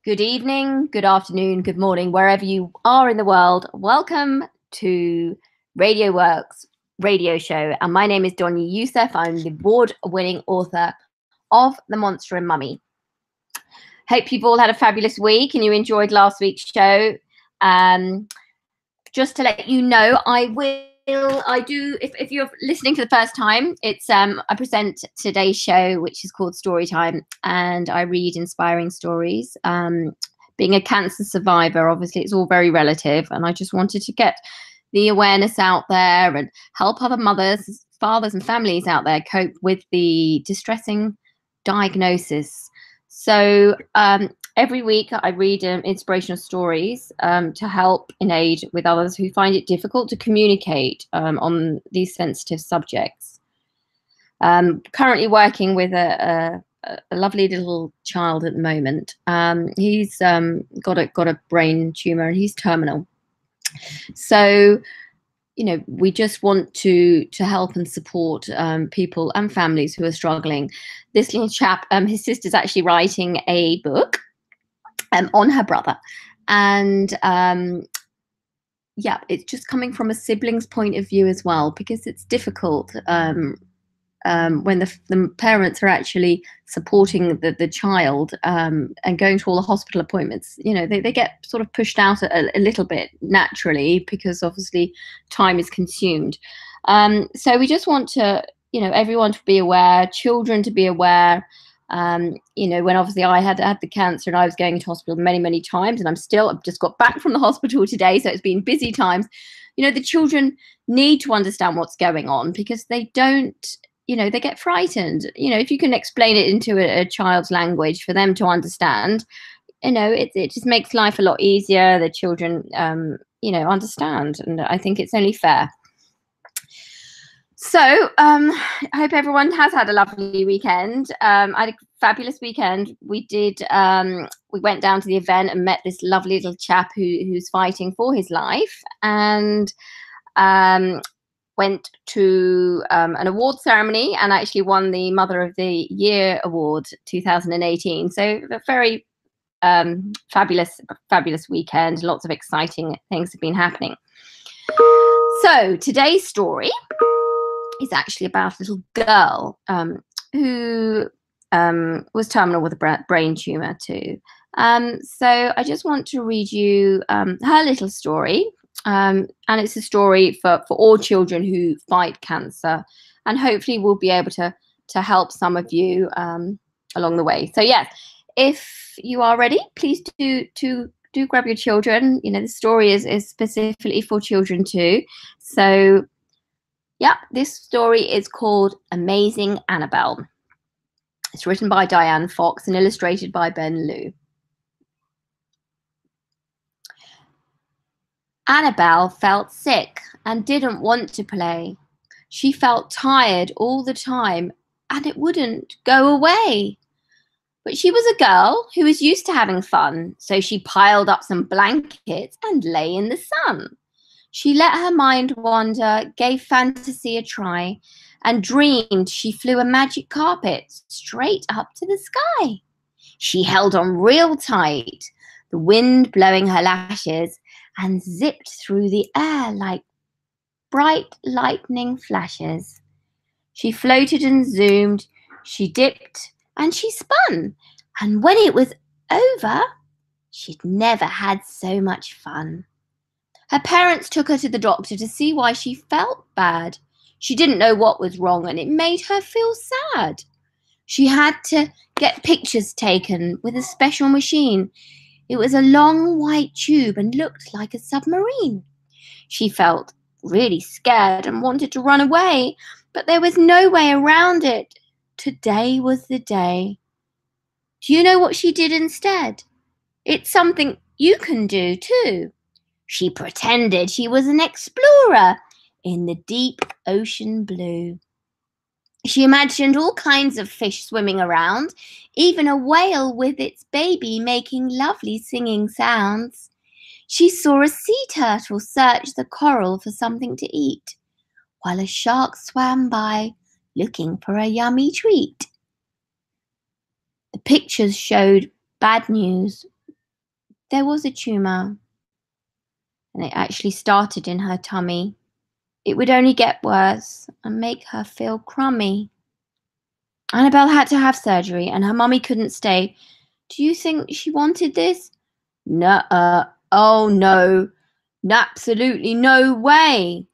Good evening, good afternoon, good morning, wherever you are in the world. Welcome to Radio Works radio show. And my name is Donia Youssef. I'm the award-winning author of The Monster and Mummy. Hope you've all had a fabulous week and you enjoyed last week's show. Just to let you know, if you're listening for the first time, it's I present today's show, which is called Story Time, and I read inspiring stories. Being a cancer survivor, obviously it's all very relative, and I just wanted to get the awareness out there and help other mothers, fathers and families out there cope with the distressing diagnosis. So every week I read inspirational stories to help in aid with others who find it difficult to communicate on these sensitive subjects. Currently working with a lovely little child at the moment. He's got a brain tumor and he's terminal. So, you know, we just want to help and support people and families who are struggling. This little chap, his sister's actually writing a book on her brother, and yeah, it's just coming from a sibling's point of view as well, because it's difficult when the parents are actually supporting the child and going to all the hospital appointments. You know, they get sort of pushed out a little bit naturally because obviously time is consumed. So we just want to, you know, everyone to be aware, children to be aware. You know, when obviously I had the cancer and I was going to hospital many times, and I've just got back from the hospital today, so it's been busy times. You know, the children need to understand what's going on because they don't, you know, they get frightened. You know, if you can explain it into a child's language for them to understand, you know, it just makes life a lot easier. The children, you know, understand, and I think it's only fair. So I hope everyone has had a lovely weekend. I had a fabulous weekend. We went down to the event and met this lovely little chap who's fighting for his life, and went to an award ceremony and actually won the Mother of the Year award 2018. So a very fabulous weekend. Lots of exciting things have been happening. So today's story is actually about a little girl who was terminal with a brain tumor too. So I just want to read you her little story. And it's a story for all children who fight cancer, and hopefully we'll be able to help some of you along the way. So yes, if you are ready, please do grab your children. You know, the story is specifically for children too. So yeah, this story is called Amazing Annabelle. It's written by Diane Fox and illustrated by Ben Liu. Annabelle felt sick and didn't want to play. She felt tired all the time and it wouldn't go away. But she was a girl who was used to having fun, so she piled up some blankets and lay in the sun. She let her mind wander, gave fantasy a try, and dreamed she flew a magic carpet straight up to the sky. She held on real tight, the wind blowing her lashes, and zipped through the air like bright lightning flashes. She floated and zoomed, she dipped and she spun, and when it was over, she'd never had so much fun. Her parents took her to the doctor to see why she felt bad. She didn't know what was wrong and it made her feel sad. She had to get pictures taken with a special machine. It was a long white tube and looked like a submarine. She felt really scared and wanted to run away, but there was no way around it. Today was the day. Do you know what she did instead? It's something you can do too. She pretended she was an explorer in the deep ocean blue. She imagined all kinds of fish swimming around, even a whale with its baby making lovely singing sounds. She saw a sea turtle search the coral for something to eat, while a shark swam by looking for a yummy treat. The pictures showed bad news, there was a tumour, and it actually started in her tummy. It would only get worse and make her feel crummy. Annabelle had to have surgery, and her mummy couldn't stay. Do you think she wanted this? Nuh-uh. Oh, no. Absolutely no way.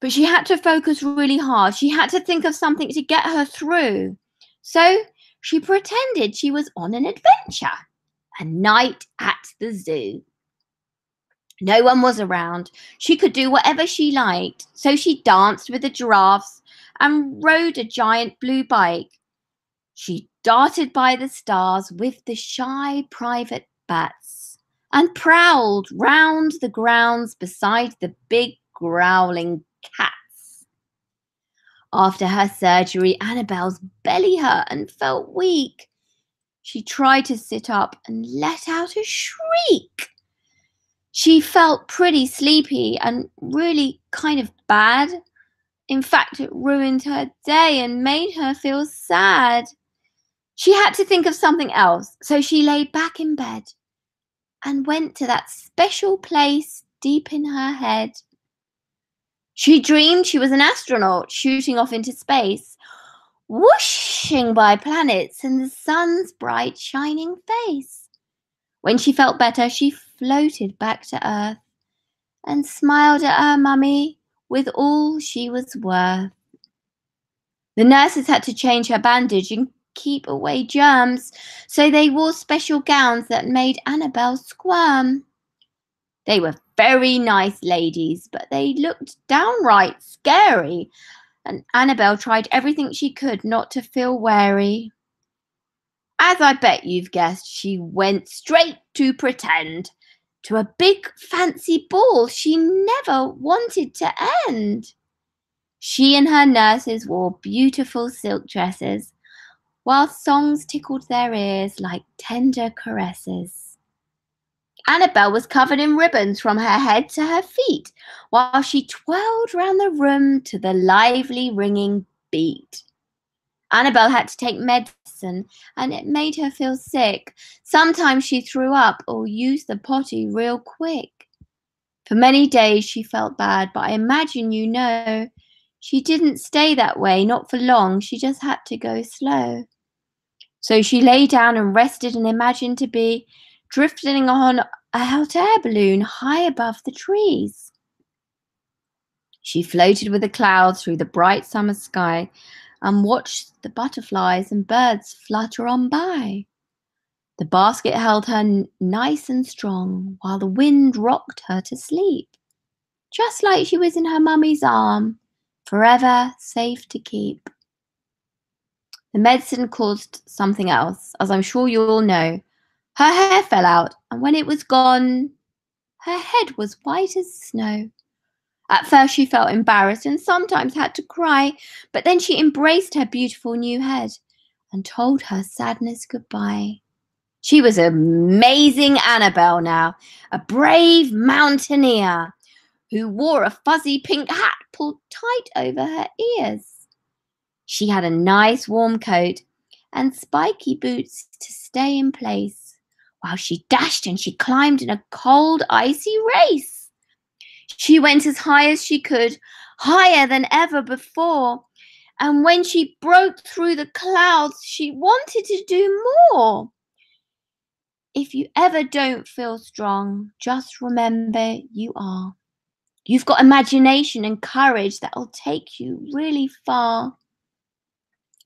But she had to focus really hard. She had to think of something to get her through. So she pretended she was on an adventure. A night at the zoo. No one was around. She could do whatever she liked. So she danced with the giraffes and rode a giant blue bike. She darted by the stars with the shy private bats and prowled round the grounds beside the big growling cats. After her surgery, Annabelle's belly hurt and felt weak. She tried to sit up and let out a shriek. She felt pretty sleepy and really kind of bad. In fact, it ruined her day and made her feel sad. She had to think of something else, so she lay back in bed and went to that special place deep in her head. She dreamed she was an astronaut shooting off into space, whooshing by planets and the sun's bright shining face. When she felt better, she floated back to Earth and smiled at her mummy with all she was worth. The nurses had to change her bandage and keep away germs, so they wore special gowns that made Annabelle squirm. They were very nice ladies, but they looked downright scary, and Annabelle tried everything she could not to feel wary. As I bet you've guessed, she went straight to pretend, to a big fancy ball she never wanted to end. She and her nurses wore beautiful silk dresses, while songs tickled their ears like tender caresses. Annabelle was covered in ribbons from her head to her feet, while she twirled round the room to the lively ringing beat. Annabelle had to take medicine, and it made her feel sick. Sometimes she threw up or used the potty real quick. For many days she felt bad, but I imagine you know she didn't stay that way, not for long. She just had to go slow. So she lay down and rested and imagined to be drifting on a hot air balloon high above the trees. She floated with the clouds through the bright summer sky and watched the butterflies and birds flutter on by. The basket held her nice and strong while the wind rocked her to sleep, just like she was in her mummy's arm, forever safe to keep. The medicine caused something else, as I'm sure you all know. Her hair fell out, and when it was gone, her head was white as snow. At first she felt embarrassed and sometimes had to cry, but then she embraced her beautiful new head and told her sadness goodbye. She was amazing Annabelle now, a brave mountaineer who wore a fuzzy pink hat pulled tight over her ears. She had a nice warm coat and spiky boots to stay in place, while she dashed and she climbed in a cold, icy race. She went as high as she could, higher than ever before, and when she broke through the clouds, she wanted to do more. If you ever don't feel strong, just remember you are. You've got imagination and courage that will take you really far.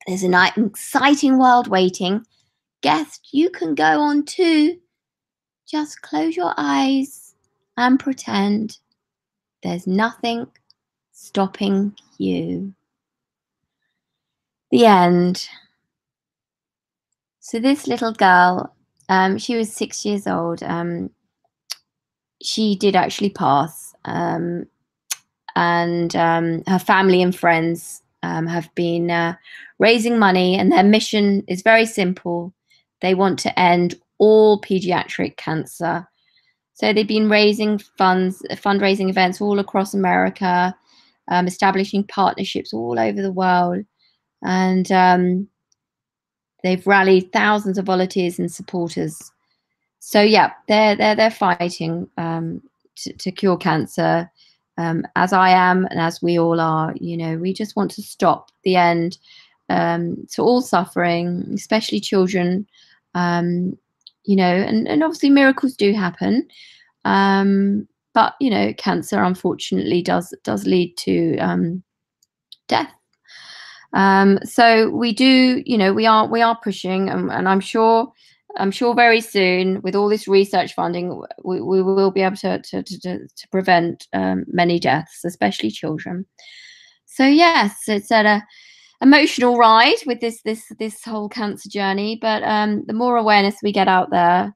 There's an exciting world waiting. Guess you can go on too. Just close your eyes and pretend there's nothing stopping you. The end. So this little girl, she was 6 years old. She did actually pass, and her family and friends have been raising money, and their mission is very simple. They want to end all pediatric cancer. So they've been raising funds, fundraising events all across America, establishing partnerships all over the world, and they've rallied thousands of volunteers and supporters. So yeah, they're fighting to cure cancer, as I am and as we all are. You know, we just want to stop the end to all suffering, especially children. You know, and obviously miracles do happen, but you know, cancer unfortunately does lead to death. So we do, you know, we are pushing, and I'm sure very soon, with all this research funding, we will be able to prevent many deaths, especially children. So yes, it's a emotional ride with this whole cancer journey, but the more awareness we get out there,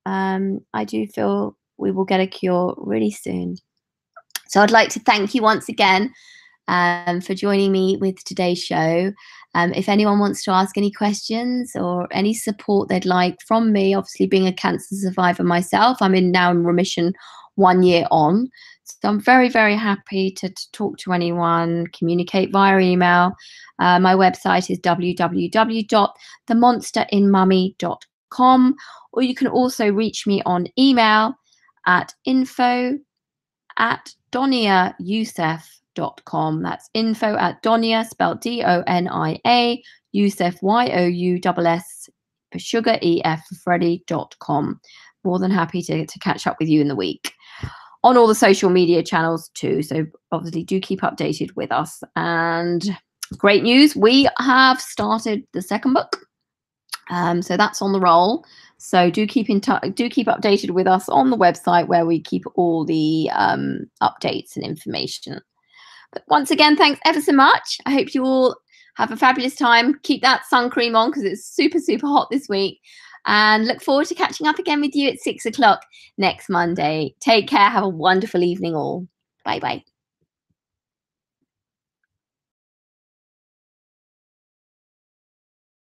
I do feel we will get a cure really soon. So I'd like to thank you once again for joining me with today's show. If anyone wants to ask any questions or any support they'd like from me, obviously being a cancer survivor myself, I'm now in remission 1 year on. So I'm very, very happy to talk to anyone, communicate via email. My website is www.themonsterinmummy.com, or you can also reach me on email at info@DoniaYoussef.com. That's info@Donia, spelled Donia, Youssef, Youss for sugar, EF for Freddy.com. More than happy to catch up with you in the week on all the social media channels too. So obviously do keep updated with us. And great news, we have started the second book. So that's on the roll. So do keep in touch, do keep updated with us on the website, where we keep all the updates and information. But once again, thanks ever so much. I hope you all have a fabulous time. Keep that sun cream on because it's super, super hot this week. And look forward to catching up again with you at 6 o'clock next Monday. Take care. Have a wonderful evening all. Bye-bye.